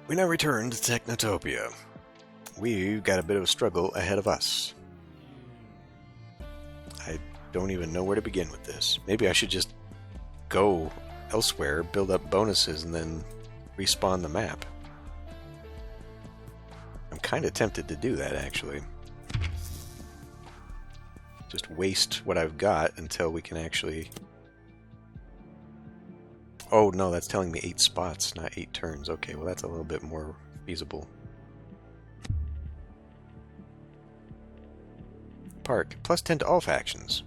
We now return to Technotopia. We've got a bit of a struggle ahead of us. I don't even know where to begin with this. Maybe I should just go elsewhere, build up bonuses, and then respawn the map. I'm kind of tempted to do that, actually. Just waste what I've got until we can actually... Oh, no, that's telling me 8 spots, not 8 turns. Okay, well, that's a little bit more feasible. Park. Plus 10 to all factions.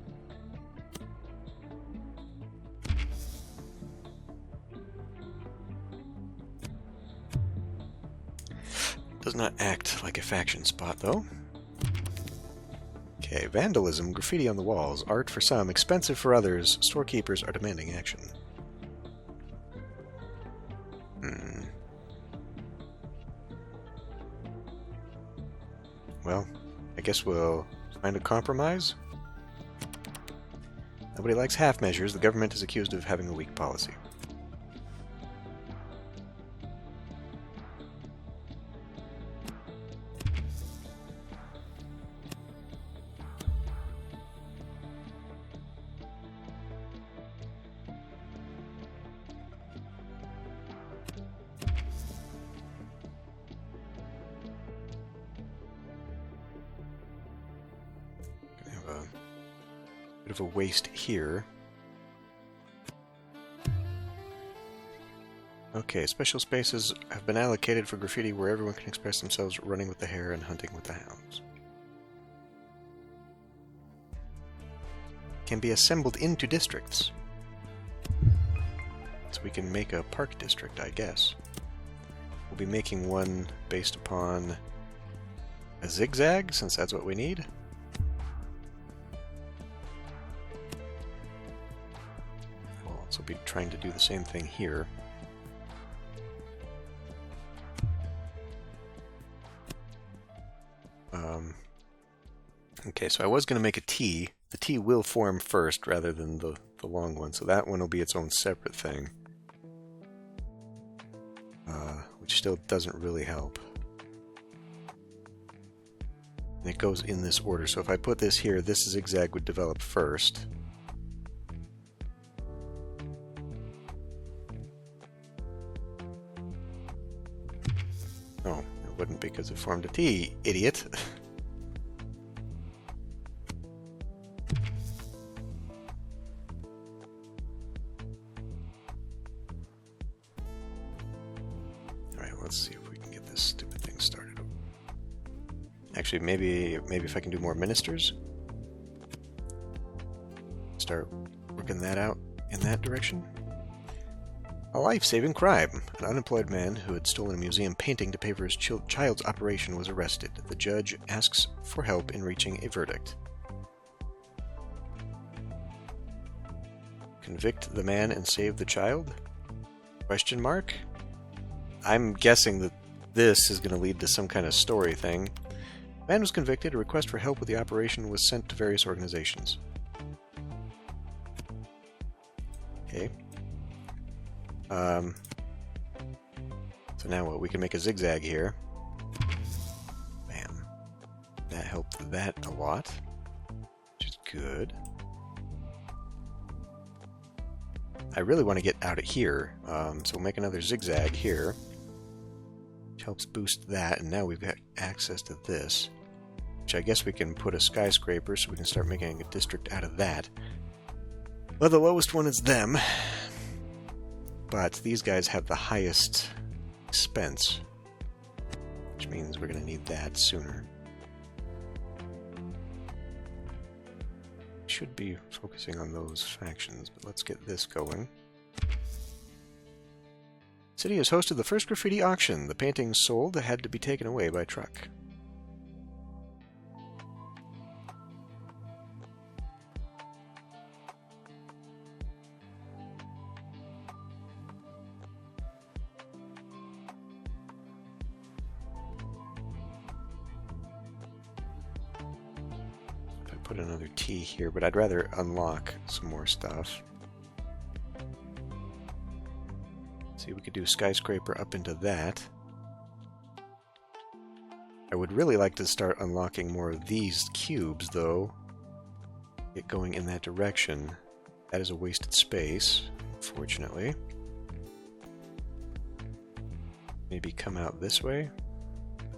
Does not act like a faction spot, though. Okay, vandalism, graffiti on the walls, art for some, expensive for others. Storekeepers are demanding action. Well, I guess we'll find a compromise. Nobody likes half measures. The government is accused of having a weak policy. Bit of a waste here. Okay, special spaces have been allocated for graffiti where everyone can express themselves running with the hare and hunting with the hounds. Can be assembled into districts. So we can make a park district, I guess. We'll be making one based upon a zigzag, since that's what we need. So we'll be trying to do the same thing here. Okay, so I was going to make a T. The T will form first rather than the long one, so that one will be its own separate thing. Which still doesn't really help. And it goes in this order, so if I put this here, this zigzag would develop first. Oh, it wouldn't because it formed a T, idiot. Alright, let's see if we can get this stupid thing started. Actually, maybe if I can do more ministers. Start working that out in that direction. A life-saving crime. An unemployed man who had stolen a museum painting to pay for his child's operation was arrested. The judge asks for help in reaching a verdict. Convict the man and save the child? Question mark? I'm guessing that this is going to lead to some kind of story thing. The man was convicted. A request for help with the operation was sent to various organizations. Okay. So now what? We can make a zigzag here. Bam. That helped that a lot, which is good. I really want to get out of here, so we'll make another zigzag here, which helps boost that, and now we've got access to this, which I guess we can put a skyscraper so we can start making a district out of that. Well, the lowest one is them. But these guys have the highest expense, which means we're going to need that sooner. Should be focusing on those factions, but let's get this going. City has hosted the first graffiti auction. The paintings sold had to be taken away by truck. Put another T here, but I'd rather unlock some more stuff. See, we could do skyscraper up into that. I would really like to start unlocking more of these cubes, though. Get going in that direction. That is a wasted space, unfortunately. Maybe come out this way.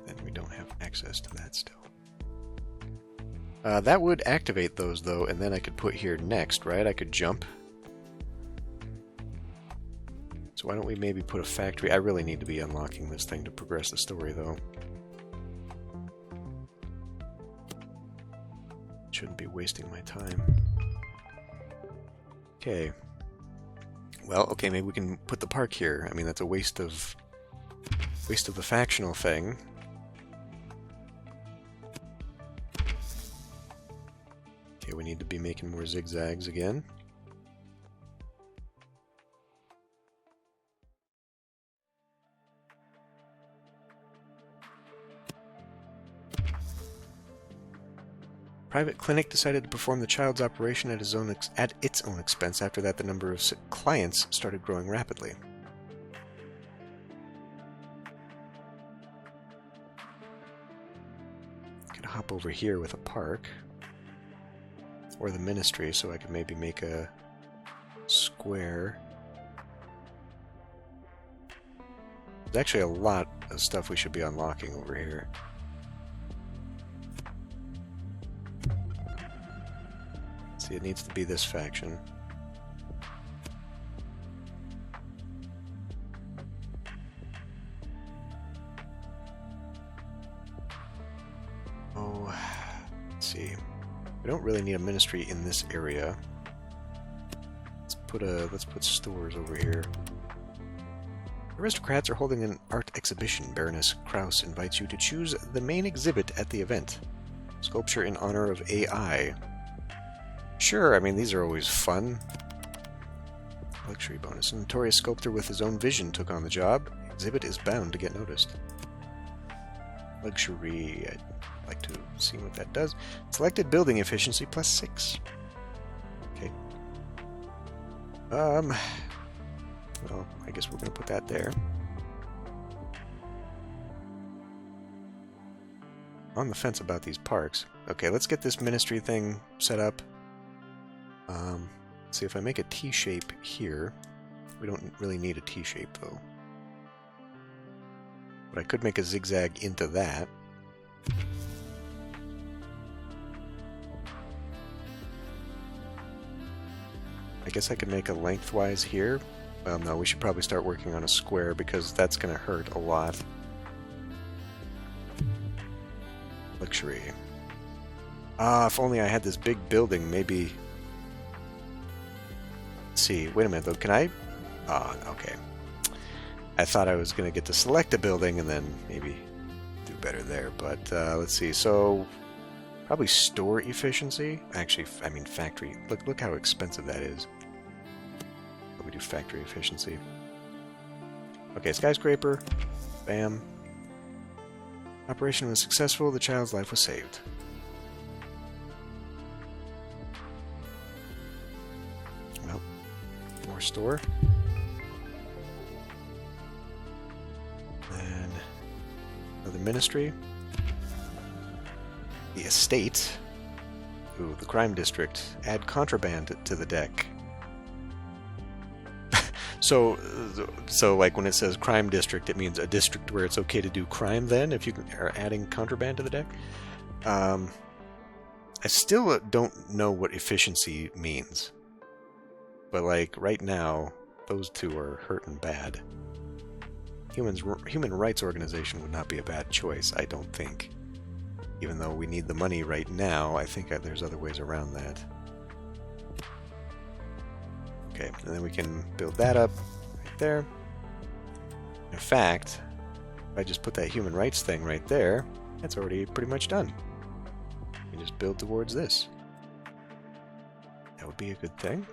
Then we don't have access to that still. That would activate those, though, and then I could put here next, right? I could jump. So why don't we maybe put a factory? I really need to be unlocking this thing to progress the story, though. Shouldn't be wasting my time. Okay. Well, okay, maybe we can put the park here. I mean, that's a waste of the factional thing. Okay, we need to be making more zigzags again. Private clinic decided to perform the child's operation at its own expense. After that, the number of clients started growing rapidly. I could hop over here with a park. Or the ministry, so I could maybe make a square. There's actually a lot of stuff we should be unlocking over here. See, it needs to be this faction. Oh, let's see. We don't really need a ministry in this area. Let's put stores over here. Aristocrats are holding an art exhibition. Baroness Kraus invites you to choose the main exhibit at the event. Sculpture in honor of AI. Sure, I mean, these are always fun. Luxury bonus. A notorious sculptor with his own vision took on the job. Exhibit is bound to get noticed. Luxury. I'd like to see what that does. Selected building efficiency +6. Okay. Well, I guess we're going to put that there. On the fence about these parks. Okay, let's get this ministry thing set up. Let's see if I make a T-shape here. We don't really need a T-shape, though. But I could make a zigzag into that. I guess I could make a lengthwise here. Well, no, we should probably start working on a square because that's going to hurt a lot. Luxury. If only I had this big building, maybe... Let's see, wait a minute though, can I... okay. I thought I was going to get to select a building and then maybe do better there, but let's see, so... Probably store efficiency? Actually, I mean factory. Look how expensive that is. But we do factory efficiency. Okay, skyscraper. Bam. Operation was successful. The child's life was saved. Well, more store. Then another ministry. The estate. Ooh, the crime district. Add contraband to the deck. So like when it says crime district, it means a district where it's okay to do crime then, if you are adding contraband to the deck? I still don't know what efficiency means. But like right now, those two are hurting bad. Human rights organization would not be a bad choice, I don't think. Even though we need the money right now, I think there's other ways around that. Okay, and then we can build that up right there. In fact, if I just put that human rights thing right there, that's already pretty much done. We just build towards this. That would be a good thing.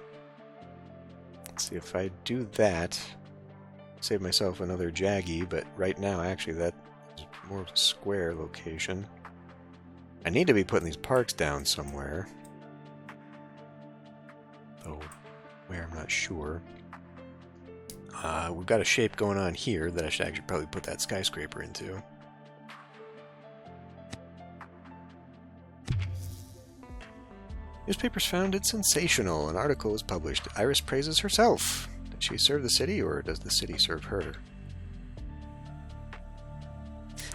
Let's see if I do that. Save myself another jaggy, but right now, actually, that is more of a square location. I need to be putting these parks down somewhere. Oh, where, I'm not sure. We've got a shape going on here that I should actually probably put that skyscraper into. Newspapers found it sensational. An article was published. Iris praises herself. Did she serve the city, or does the city serve her?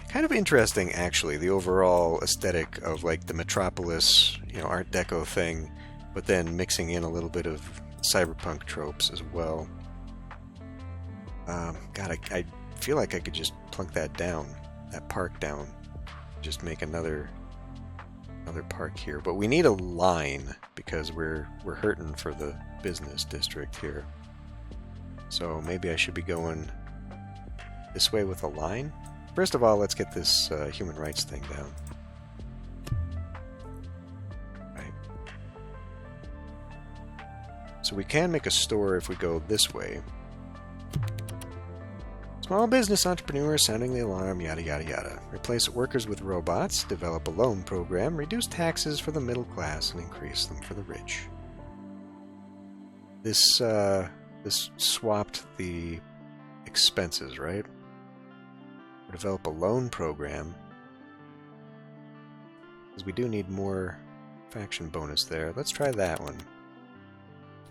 Kind of interesting, actually, the overall aesthetic of like the metropolis, Art Deco thing, but then mixing in a little bit of cyberpunk tropes as well. God, I feel like I could just plunk that down, that park down, just make another park here. But we need a line because we're hurting for the business district here. So maybe I should be going this way with a line. First of all, let's get this human rights thing down. Right. So we can make a store if we go this way. Small business entrepreneurs sounding the alarm, yada yada yada. Replace workers with robots, develop a loan program, reduce taxes for the middle class, and increase them for the rich. This swapped the expenses, right? Develop a loan program, because we do need more faction bonus there. Let's try that one.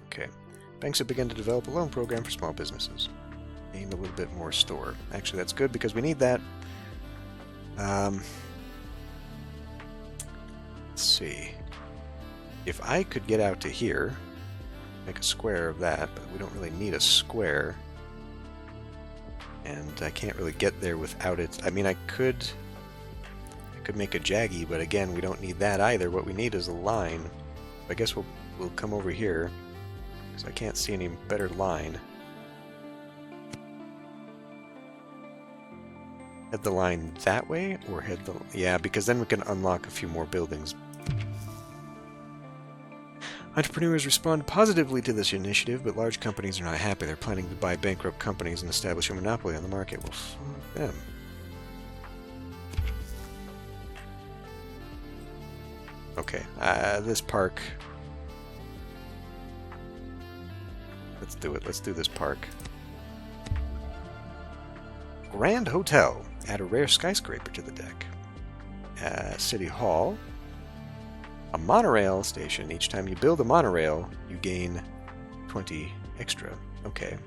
Okay. Banks have begun to develop a loan program for small businesses. Need a little bit more store. Actually, that's good because we need that. Let's see. If I could get out to here, make a square of that, but we don't really need a square. And I can't really get there without it. I mean, I could make a jaggy, but again, we don't need that either. What we need is a line. I guess we'll come over here, because I can't see any better line. Head the line that way, or head the... Yeah, because then we can unlock a few more buildings. Entrepreneurs respond positively to this initiative, but large companies are not happy. They're planning to buy bankrupt companies and establish a monopoly on the market. Well, fuck them. Okay, this park. Let's do it. Let's do this park. Grand Hotel. Add a rare skyscraper to the deck. City Hall. A monorail station. Each time you build a monorail, you gain 20 extra. Okay.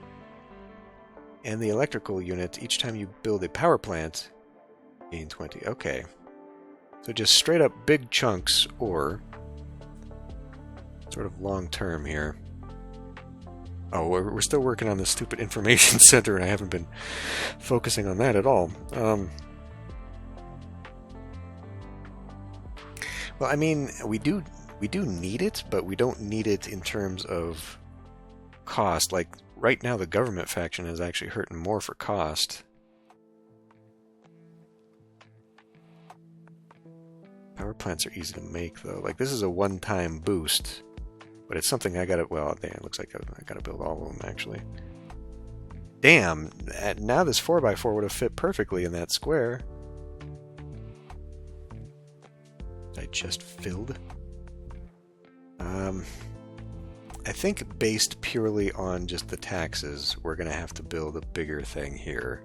And the electrical unit, each time you build a power plant, gain 20. Okay. So just straight up big chunks, or sort of long term here. Oh, we're still working on this stupid information center, and I haven't been focusing on that at all. Well, I mean, we do need it, but we don't need it in terms of cost. Like, right now the government faction is actually hurting more for cost. Power plants are easy to make, though. Like, this is a one-time boost, but it's something I gotta... Well, damn, it looks like I gotta build all of them, actually. Damn! Now this 4x4 would have fit perfectly in that square. I just filled. I think based purely on just the taxes, we're going to have to build a bigger thing here.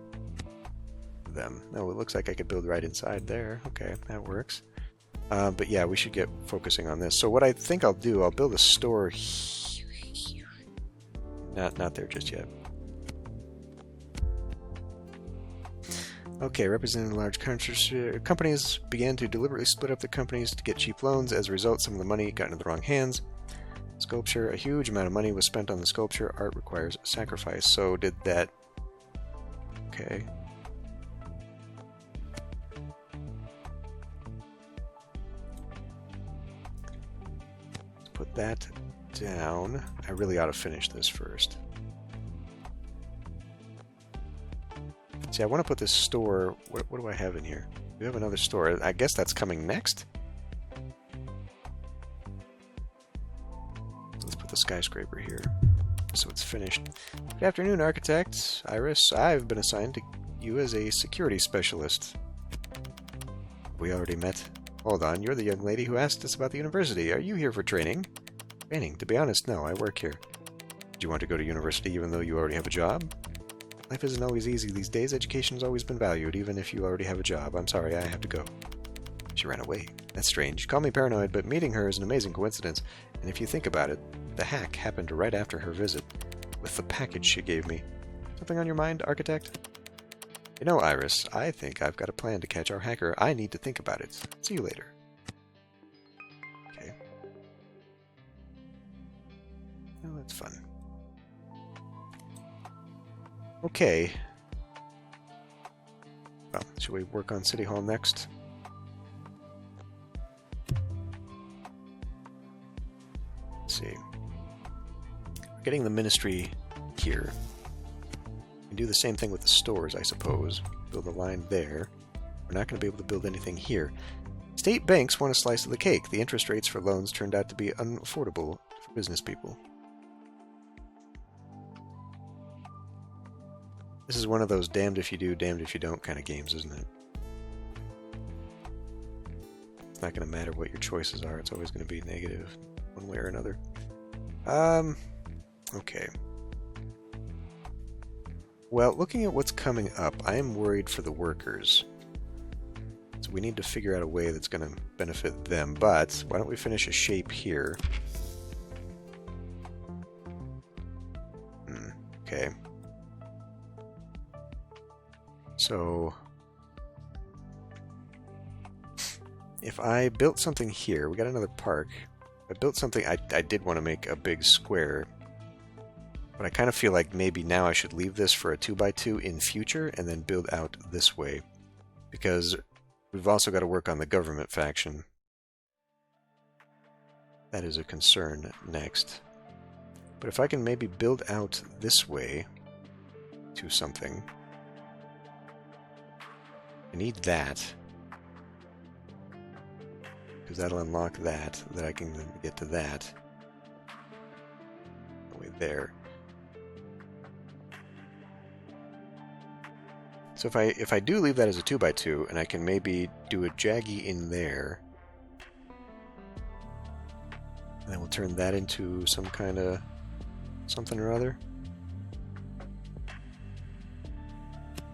Them. Oh, it looks like I could build right inside there. Okay, that works. But yeah, we should get focusing on this. So what I think I'll do, I'll build a store here. Not there just yet. Okay, representing large companies began to deliberately split up the companies to get cheap loans. As a result, some of the money got into the wrong hands. Sculpture, a huge amount of money was spent on the sculpture. Art requires sacrifice. So did that... Okay. Let's put that down. I really ought to finish this first. See, I want to put this store... What do I have in here? We have another store. I guess that's coming next? Let's put the skyscraper here, so it's finished. Good afternoon, architect. Iris, I've been assigned to you as a security specialist. We already met. Hold on, you're the young lady who asked us about the university. Are you here for training? Training? To be honest, no, I work here. Do you want to go to university even though you already have a job? Life isn't always easy these days. Education's always been valued, even if you already have a job. I'm sorry, I have to go. She ran away. That's strange. Call me paranoid, but meeting her is an amazing coincidence. And if you think about it, the hack happened right after her visit, with the package she gave me. Something on your mind, architect? You know, Iris, I think I've got a plan to catch our hacker. I need to think about it. See you later. Okay. Oh, that's fun. Okay. Well, should we work on City Hall next? Let's see. We're getting the ministry here. We can do the same thing with the stores, I suppose. Build a line there. We're not going to be able to build anything here. State banks want a slice of the cake. The interest rates for loans turned out to be unaffordable for business people. This is one of those damned if you do, damned if you don't kind of games, isn't it? It's not going to matter what your choices are. It's always going to be negative one way or another. Okay. Well, looking at what's coming up, I am worried for the workers. So we need to figure out a way that's going to benefit them. But why don't we finish a shape here? Okay. So if I built something here, we got another park. I built something, I did want to make a big square, but I kind of feel like maybe now I should leave this for a 2x2 in future and then build out this way, because we've also got to work on the government faction. That is a concern next. But if I can maybe build out this way to something, I need that, because that'll unlock that I can get to that. Way there. So if I do leave that as a 2x2, and I can maybe do a jaggy in there, and then we'll turn that into some kind of something or other.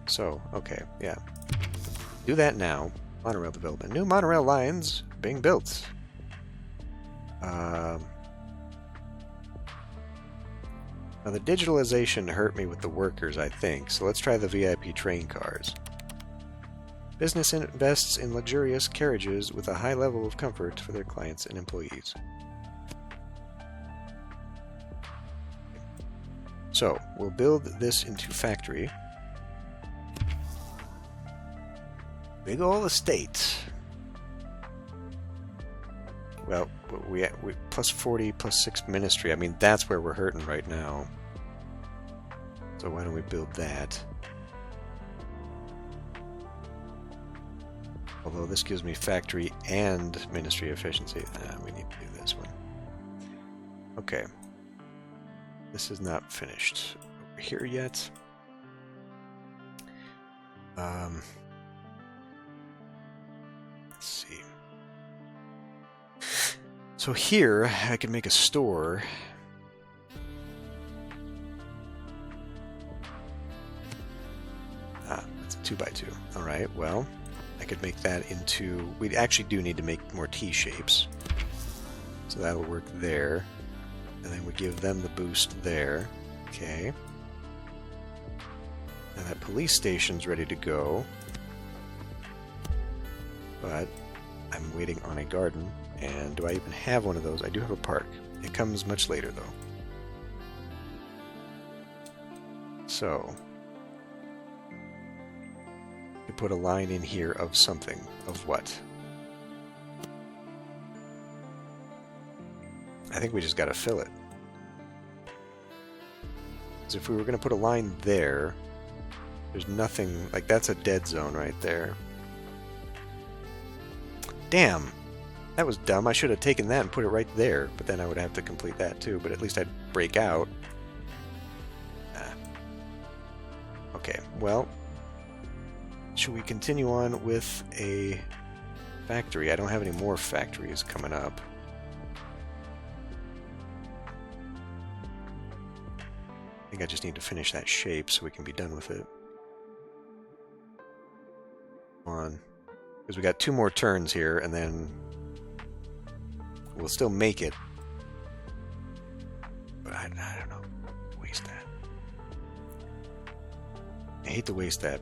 So, okay, yeah. Do that now. Monorail development. New monorail lines being built. Now the digitalization hurt me with the workers, I think, so let's try the VIP train cars. Business invests in luxurious carriages with a high level of comfort for their clients and employees. So, we'll build this into factory. Big ol' estate. Well, we plus 40, plus 6 ministry. I mean, that's where we're hurting right now. So why don't we build that? Although this gives me factory and ministry efficiency. We need to do this one. Okay. This is not finished over here yet. Let's see. So here, I can make a store. It's a 2x2. Alright, well, I could make that into... We actually do need to make more T-shapes. So that'll work there. And then we give them the boost there. Okay. Now that police station's ready to go. But I'm waiting on a garden. And do I even have one of those? I do have a park. It comes much later, though. So, you put a line in here of something. Of what? I think we just gotta fill it. Because if we were gonna put a line there, there's nothing... Like, that's a dead zone right there. Damn! That was dumb. I should have taken that and put it right there, but then I would have to complete that too, but at least I'd break out. Okay, well, should we continue on with a factory? I don't have any more factories coming up. I think I just need to finish that shape so we can be done with it. Come on. Because we got 2 more turns here, and then we'll still make it. But I don't know. Waste that. I hate to waste that.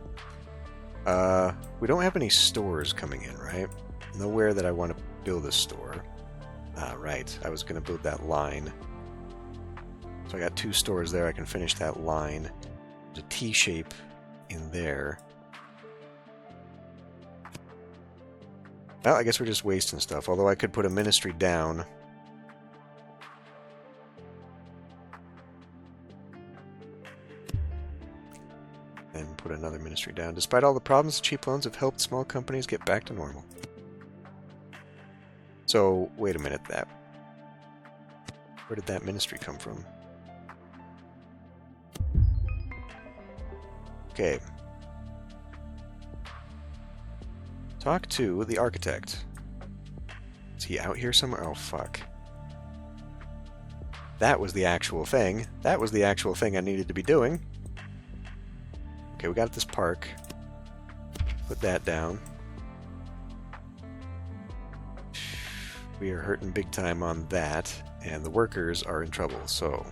We don't have any stores coming in, right? Nowhere that I want to build a store. Right. I was going to build that line. So I got 2 stores there. I can finish that line. There's a T shape in there. Well, I guess we're just wasting stuff. Although I could put a ministry down. And put another ministry down. Despite all the problems, cheap loans have helped small companies get back to normal. So, wait a minute, where did that ministry come from? Okay. Talk to the architect. Is he out here somewhere? Oh, fuck. That was the actual thing. That was the actual thing I needed to be doing. Okay, we got this park. Put that down. We are hurting big time on that, and the workers are in trouble, so...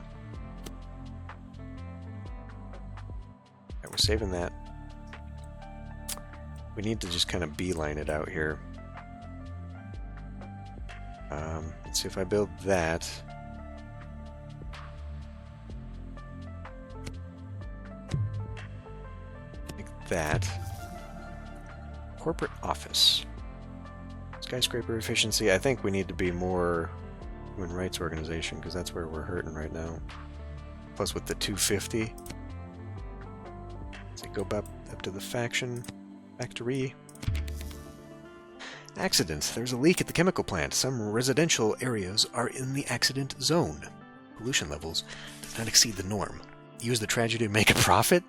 We're saving that. We need to just kind of beeline it out here. Let's see if I build that. Like that. Corporate office. Skyscraper efficiency. I think we need to be more human rights organization because that's where we're hurting right now. Plus with the 250. Let's go up to the factory. Accidents. There's a leak at the chemical plant. Some residential areas are in the accident zone. Pollution levels does not exceed the norm. Use the tragedy to make a profit?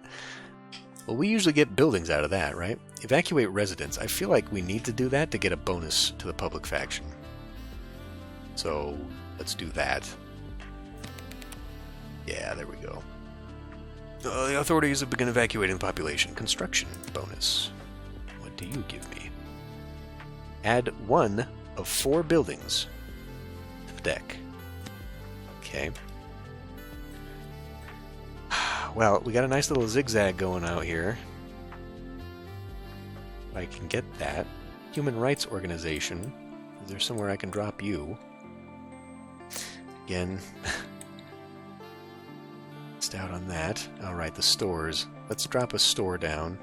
Well, we usually get buildings out of that, right? Evacuate residents. I feel like we need to do that to get a bonus to the public faction. So, let's do that. Yeah, there we go. The authorities have begun evacuating the population. Construction bonus. What do you give me? Add 1 of 4 buildings to the deck. Okay. Well, we got a nice little zigzag going out here. If I can get that. Human rights organization. Is there somewhere I can drop you? Again... out on that. Alright, the stores. Let's drop a store down.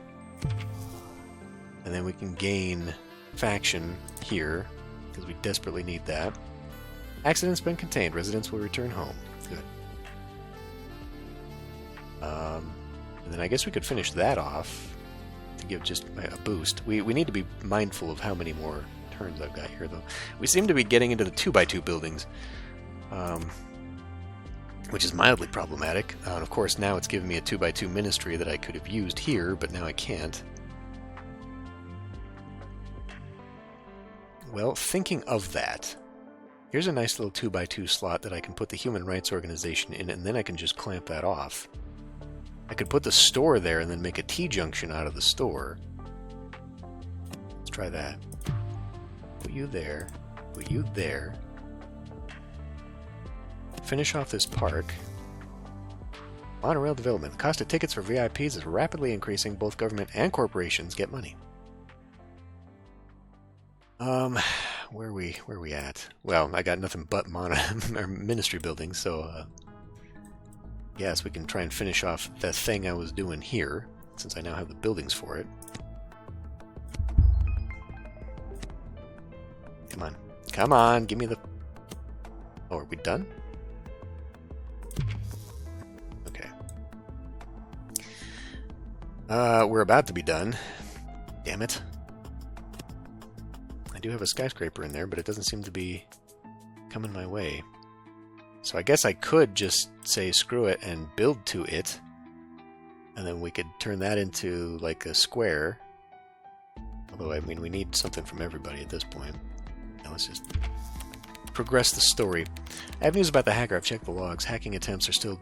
And then we can gain faction here, because we desperately need that. Accident's been contained. Residents will return home. Good. And then I guess we could finish that off to give just a boost. We need to be mindful of how many more turns I've got here, though. We seem to be getting into the 2x2 buildings. Which is mildly problematic. And of course, now it's giving me a 2x2 ministry that I could have used here, but now I can't. Well, thinking of that, here's a nice little 2x2 slot that I can put the Human Rights Organization in, and then I can just clamp that off. I could put the store there and then make a T-junction out of the store. Let's try that. Put you there. Put you there. Finish off this park. Monorail development. The cost of tickets for VIPs is rapidly increasing. Both government and corporations get money. Where are we at? Well, I got nothing but ministry buildings, so yes, we can try and finish off the thing I was doing here, since I now have the buildings for it. Come on. Come on, give me the... Oh, are we done? Okay. We're about to be done. Damn it. I do have a skyscraper in there, but it doesn't seem to be coming my way. So I guess I could just say screw it and build to it. And then we could turn that into like a square. Although, I mean, we need something from everybody at this point. Now let's just progress the story. I have news about the hacker. I've checked the logs. Hacking attempts are still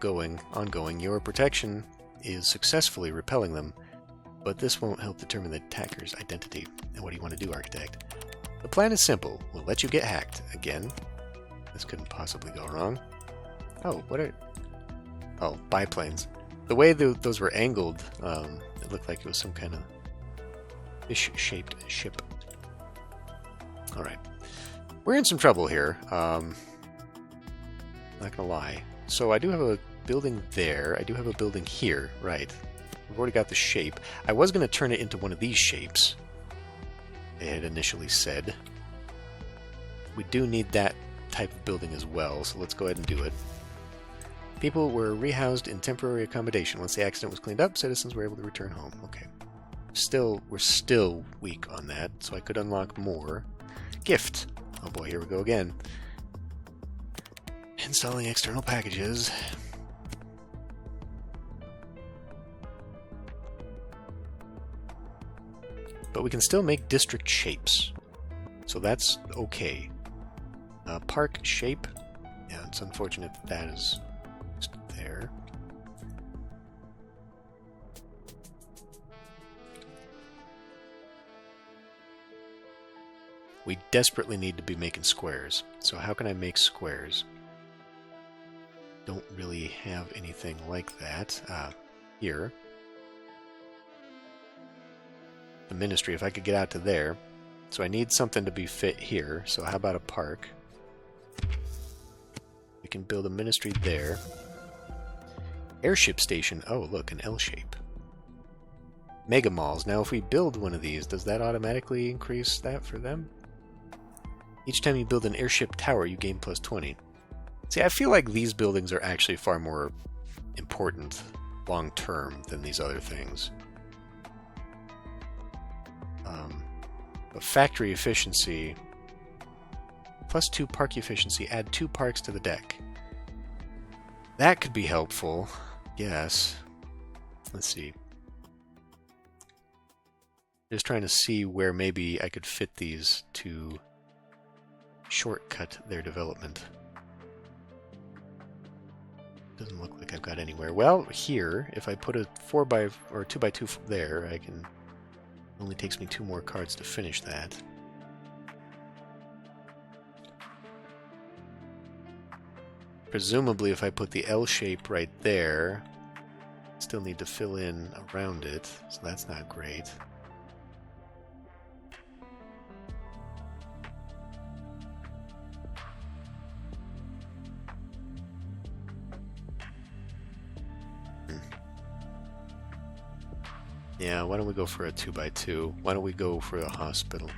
ongoing. Your protection is successfully repelling them. but this won't help determine the attacker's identity. And what do you want to do, Architect? The plan is simple. We'll let you get hacked. Again. This couldn't possibly go wrong. Oh, what are... Oh, biplanes. The way those were angled, it looked like it was some kind of fish-shaped ship. Alright. We're in some trouble here. Not gonna lie. So I do have a building there. I do have a building here. Right. We've already got the shape. I was going to turn it into one of these shapes. It had initially said. We do need that type of building as well, so let's go ahead and do it. People were rehoused in temporary accommodation. Once the accident was cleaned up, citizens were able to return home. Okay. We're still weak on that, so I could unlock more. Gift. Oh boy, here we go again. Installing external packages. But we can still make district shapes, so that's okay. Park shape. Yeah, it's unfortunate that is just there. We desperately need to be making squares. So how can I make squares? Don't really have anything like that. Here. The ministry, if I could get out to there. So I need something to be fit here. So how about a park? We can build a ministry there. Airship station. Oh, look, an L shape. Mega malls. Now, if we build one of these, does that automatically increase that for them? Each time you build an airship tower, you gain plus 20. See, I feel like these buildings are actually far more important long-term than these other things. But factory efficiency, plus 2 park efficiency, add 2 parks to the deck. That could be helpful, yes. Let's see. Just trying to see where maybe I could fit these to shortcut their development. Doesn't look like I've got anywhere. Well, here, if I put a 4x or 2x2 there, I can. Only takes me 2 more cards to finish that. Presumably, if I put the L shape right there, still need to fill in around it, so that's not great. Yeah, why don't we go for a 2x2? Why don't we go for a hospital?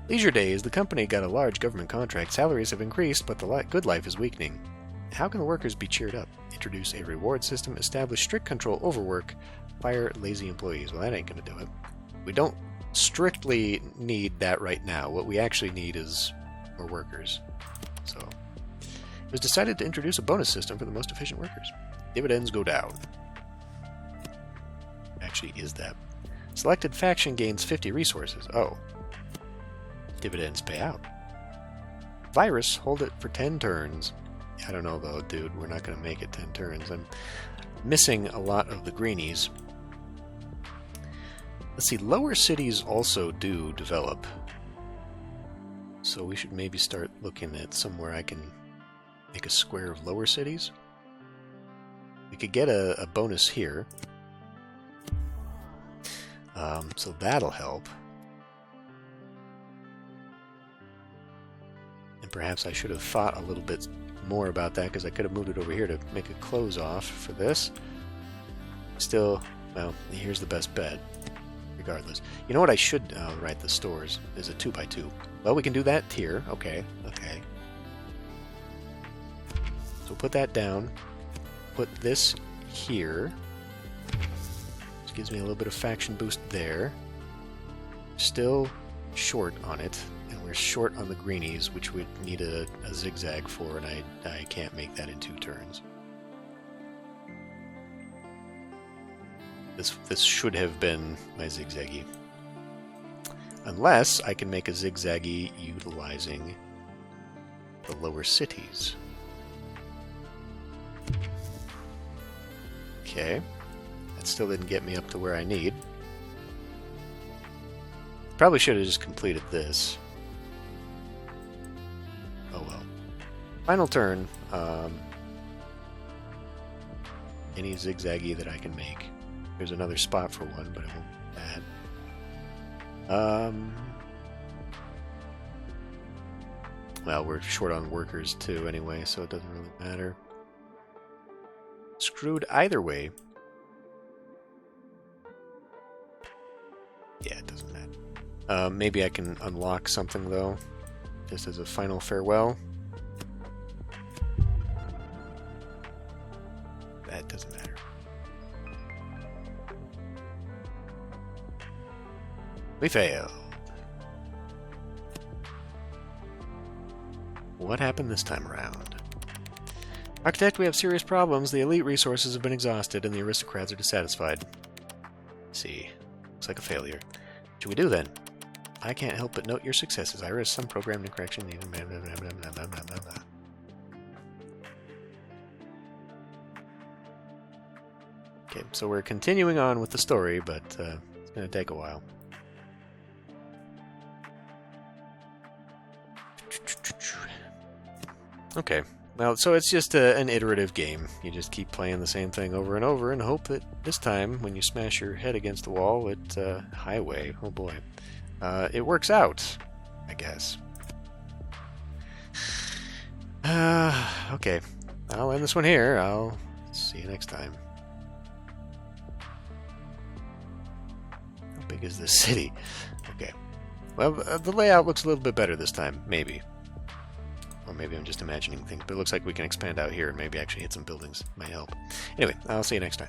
Leisure days. The company got a large government contract. Salaries have increased, but the good life is weakening. How can the workers be cheered up? Introduce a reward system. Establish strict control over work. Fire lazy employees. Well, that ain't going to do it. We don't strictly need that right now. What we actually need is more workers. So, it was decided to introduce a bonus system for the most efficient workers. Dividends go down. Actually, is that? Selected faction gains 50 resources. Oh. Dividends pay out. Virus, hold it for 10 turns. I don't know though, dude. We're not going to make it 10 turns. I'm missing a lot of the greenies. Let's see, lower cities also do develop. So we should maybe start looking at somewhere I can make a square of lower cities. We could get a bonus here. So that'll help. And perhaps I should have thought a little bit more about that, because I could have moved it over here to make a close off for this. Still, well, here's the best bet, regardless. You know what I should write the stores is a 2x2. Well, we can do that here. Okay, okay. So put that down. Put this here. Gives me a little bit of faction boost there. Still short on it, and we're short on the greenies, which we need a zigzag for, and I can't make that in 2 turns. This should have been my zigzaggy. Unless I can make a zigzaggy utilizing the lower cities. Okay. That still didn't get me up to where I need. Probably should have just completed this. Oh well. Final turn. Any zigzaggy that I can make. There's another spot for one, but it won't be bad. Well, we're short on workers too anyway, so it doesn't really matter. Screwed either way. Yeah, it doesn't matter. Maybe I can unlock something though, just as a final farewell. That doesn't matter. We failed. What happened this time around? Architect, we have serious problems. The elite resources have been exhausted and the aristocrats are dissatisfied. Let's see. Looks like a failure. What should we do then? I can't help but note your successes, Iris. Some programming correction. Blah, blah, blah, blah, blah, blah, blah, blah. Okay, so we're continuing on with the story, but it's going to take a while. Okay, well, so it's just an iterative game. You just keep playing the same thing over and over and hope that this time, when you smash your head against the wall at highway, oh boy, it works out, I guess. Okay, I'll end this one here. I'll see you next time. How big is this city? Okay, well, the layout looks a little bit better this time, maybe. Or maybe I'm just imagining things, but it looks like we can expand out here and maybe actually hit some buildings. Might help. Anyway, I'll see you next time.